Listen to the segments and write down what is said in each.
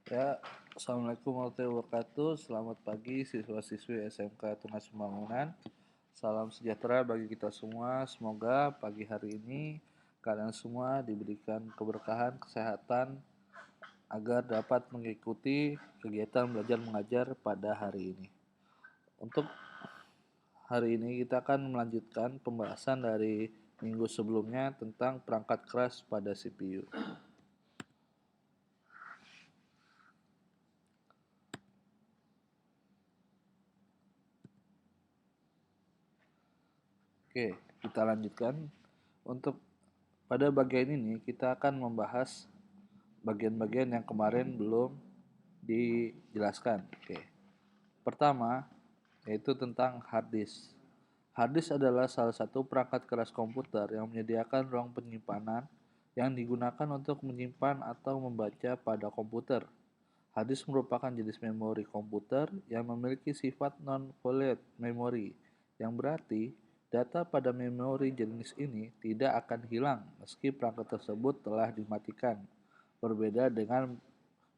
Ya, Assalamualaikum warahmatullahi wabarakatuh. Selamat pagi siswa-siswi SMK Tunas Pembangunan. Salam sejahtera bagi kita semua. Semoga pagi hari ini kalian semua diberikan keberkahan, kesehatan agar dapat mengikuti kegiatan belajar mengajar pada hari ini. Untuk hari ini kita akan melanjutkan pembahasan dari minggu sebelumnya tentang perangkat keras pada CPU. Oke, kita lanjutkan. Untuk pada bagian ini kita akan membahas bagian-bagian yang kemarin belum dijelaskan. Oke. Pertama, yaitu tentang hard disk. Hard disk adalah salah satu perangkat keras komputer yang menyediakan ruang penyimpanan yang digunakan untuk menyimpan atau membaca pada komputer. Hard disk merupakan jenis memori komputer yang memiliki sifat non-volatile memory, yang berarti data pada memori jenis ini tidak akan hilang meski perangkat tersebut telah dimatikan. Berbeda dengan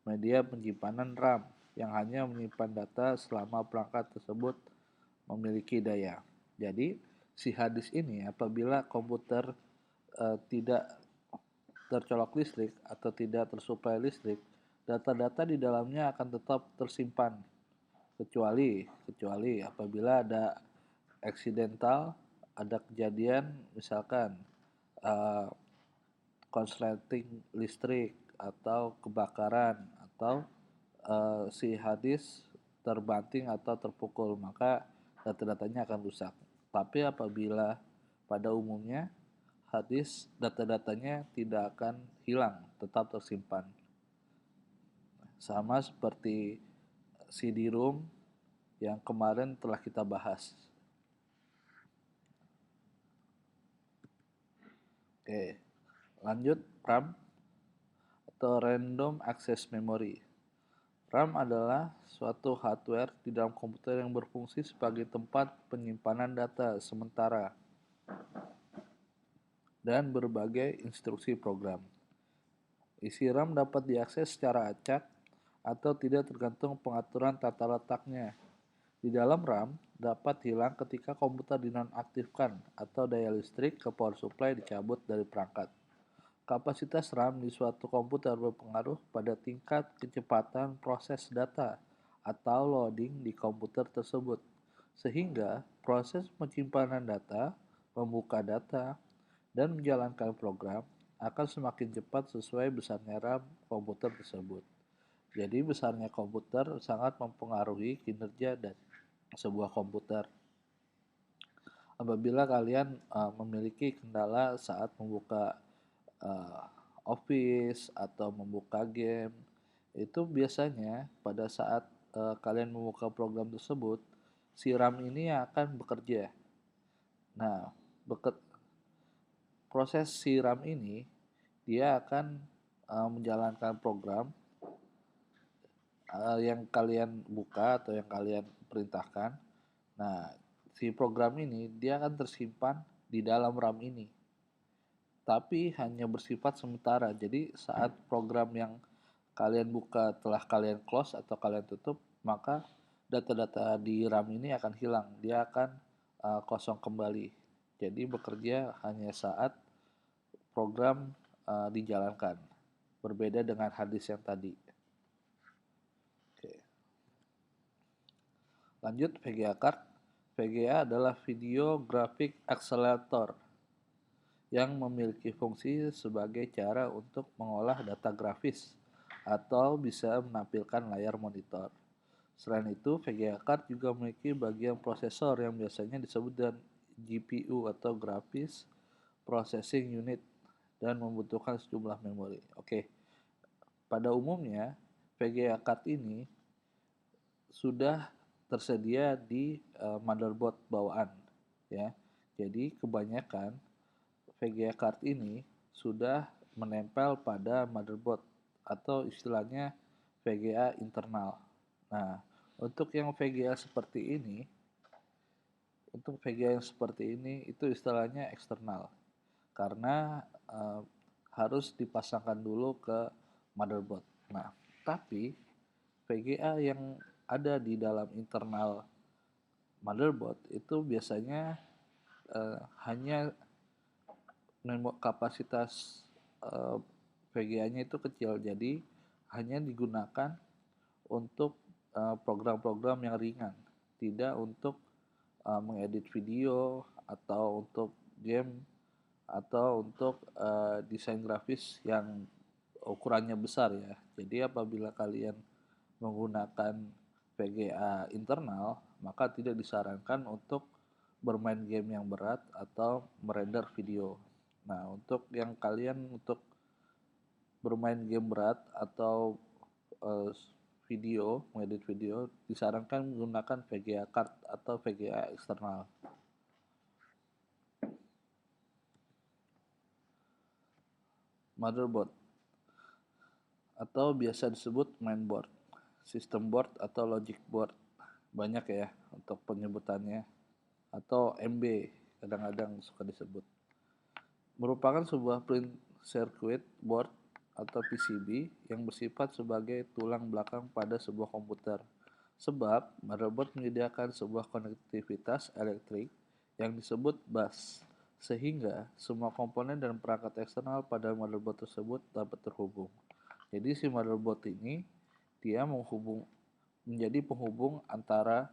media penyimpanan RAM yang hanya menyimpan data selama perangkat tersebut memiliki daya. Jadi, si hard disk ini apabila komputer tidak tercolok listrik atau tidak tersuplai listrik, data-data di dalamnya akan tetap tersimpan kecuali apabila ada accidental, ada kejadian misalkan uh, konsleting listrik atau kebakaran atau si hadis terbanting atau terpukul, maka data-datanya akan rusak. Tapi apabila pada umumnya hadis data-datanya tidak akan hilang, tetap tersimpan. Sama seperti CD-ROM yang kemarin telah kita bahas. Oke, lanjut RAM atau Random Access Memory. RAM adalah suatu hardware di dalam komputer yang berfungsi sebagai tempat penyimpanan data sementara dan berbagai instruksi program. Isi RAM dapat diakses secara acak atau tidak tergantung pengaturan tata letaknya. Di dalam RAM dapat hilang ketika komputer dinonaktifkan atau daya listrik ke power supply dicabut dari perangkat. Kapasitas RAM di suatu komputer berpengaruh pada tingkat kecepatan proses data atau loading di komputer tersebut, sehingga proses penyimpanan data, membuka data, dan menjalankan program akan semakin cepat sesuai besarnya RAM komputer tersebut. Jadi besarnya komputer sangat mempengaruhi kinerja dan sebuah komputer. Apabila kalian memiliki kendala saat membuka Office atau membuka game, itu biasanya pada saat kalian membuka program tersebut, si RAM ini akan bekerja. Nah, proses si RAM ini dia akan menjalankan program yang kalian buka atau yang kalian perintahkan. Nah, si program ini dia akan tersimpan di dalam RAM ini, tapi hanya bersifat sementara. Jadi saat program yang kalian buka telah kalian close atau kalian tutup, maka data-data di RAM ini akan hilang. Dia akan kosong kembali. Jadi bekerja hanya saat program dijalankan. Berbeda dengan hard disk yang tadi. Oke. Lanjut VGA card. VGA adalah Video Graphic Accelerator yang memiliki fungsi sebagai cara untuk mengolah data grafis atau bisa menampilkan layar monitor. Selain itu, VGA card juga memiliki bagian prosesor yang biasanya disebut dengan GPU atau Graphics Processing Unit dan membutuhkan sejumlah memori. Oke, pada umumnya VGA card ini sudah tersedia di motherboard bawaan, ya. Jadi kebanyakan VGA card ini sudah menempel pada motherboard atau istilahnya VGA internal. Nah, untuk yang VGA seperti ini, itu istilahnya eksternal karena harus dipasangkan dulu ke motherboard. Nah, Tapi VGA yang ada di dalam internal motherboard itu biasanya hanya kapasitas VGA-nya itu kecil, jadi hanya digunakan untuk program-program yang ringan, tidak untuk mengedit video atau untuk game atau untuk desain grafis yang ukurannya besar ya. Jadi apabila kalian menggunakan VGA internal, maka tidak disarankan untuk bermain game yang berat atau merender video. Nah, untuk yang kalian untuk bermain game berat atau mengedit video, disarankan menggunakan VGA card atau VGA eksternal. Motherboard atau biasa disebut mainboard, system board atau logic board, banyak ya untuk penyebutannya, atau MB kadang-kadang suka disebut. Merupakan sebuah print circuit board atau PCB yang bersifat sebagai tulang belakang pada sebuah komputer. Sebab motherboard menyediakan sebuah konektivitas elektrik yang disebut bus, sehingga semua komponen dan perangkat eksternal pada motherboard tersebut dapat terhubung. Jadi si motherboard ini dia menjadi penghubung antara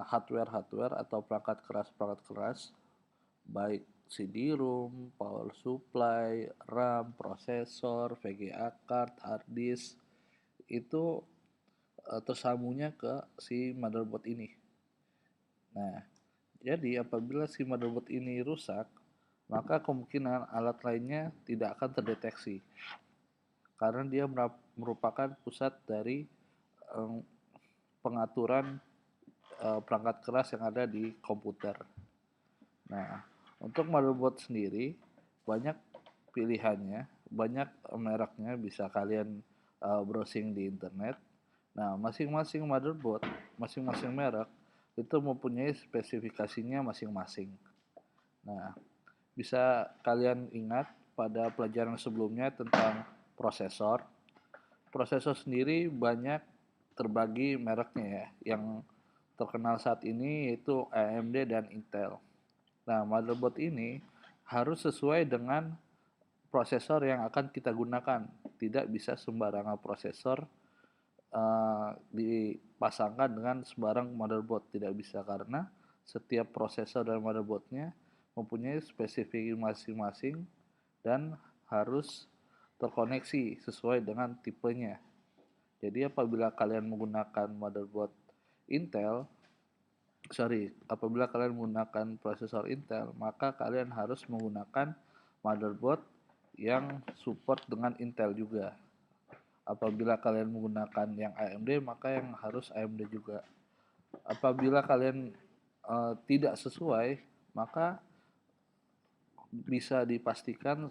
hardware atau perangkat keras baik CD-ROM, power supply, RAM, prosesor, VGA card, hard disk itu tersambungnya ke si motherboard ini. Nah, jadi apabila si motherboard ini rusak, maka kemungkinan alat lainnya tidak akan terdeteksi karena dia merupakan pusat dari pengaturan perangkat keras yang ada di komputer. Nah, untuk motherboard sendiri banyak pilihannya, banyak mereknya, bisa kalian browsing di internet. Nah, masing-masing motherboard, masing-masing merek itu mempunyai spesifikasinya masing-masing. Nah, bisa kalian ingat pada pelajaran sebelumnya tentang prosesor. Prosesor sendiri banyak terbagi mereknya ya. Yang terkenal saat ini yaitu AMD dan Intel. Nah, motherboard ini harus sesuai dengan prosesor yang akan kita gunakan. Tidak bisa sembarangan prosesor dipasangkan dengan sembarang motherboard. Tidak bisa, karena setiap prosesor dan motherboardnya mempunyai spesifik masing-masing dan harus terkoneksi sesuai dengan tipenya. Jadi apabila kalian menggunakan apabila kalian menggunakan prosesor Intel, maka kalian harus menggunakan motherboard yang support dengan Intel juga. Apabila kalian menggunakan yang AMD, maka yang harus AMD juga. Apabila kalian tidak sesuai, maka bisa dipastikan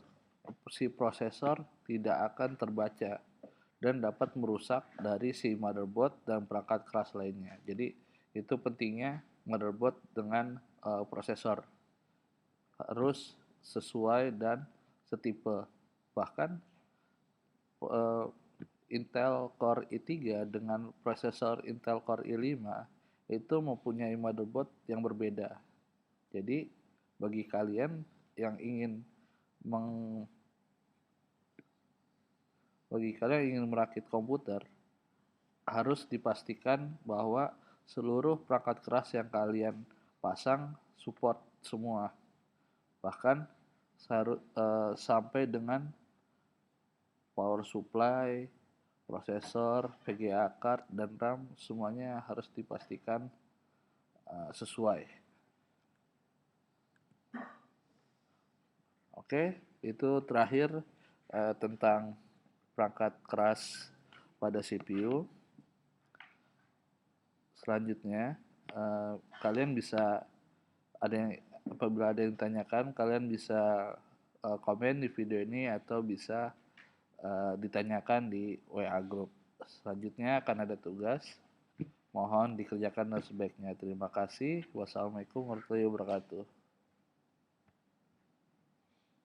si prosesor tidak akan terbaca dan dapat merusak dari si motherboard dan perangkat keras lainnya. Jadi itu pentingnya motherboard dengan prosesor harus sesuai dan setipe. Bahkan Intel Core i3 dengan prosesor Intel Core i5 itu mempunyai motherboard yang berbeda. Jadi bagi kalian yang ingin merakit komputer, harus dipastikan bahwa seluruh perangkat keras yang kalian pasang support semua. Bahkan sampai dengan power supply, prosesor, VGA card, dan RAM semuanya harus dipastikan sesuai. Oke, itu terakhir tentang perangkat keras pada CPU. Selanjutnya, kalian bisa apabila ada yang ditanyakan, kalian bisa komen di video ini atau bisa ditanyakan di WA group. Selanjutnya akan ada tugas, mohon dikerjakan dengan sebaiknya. Terima kasih. Wassalamualaikum warahmatullahi wabarakatuh.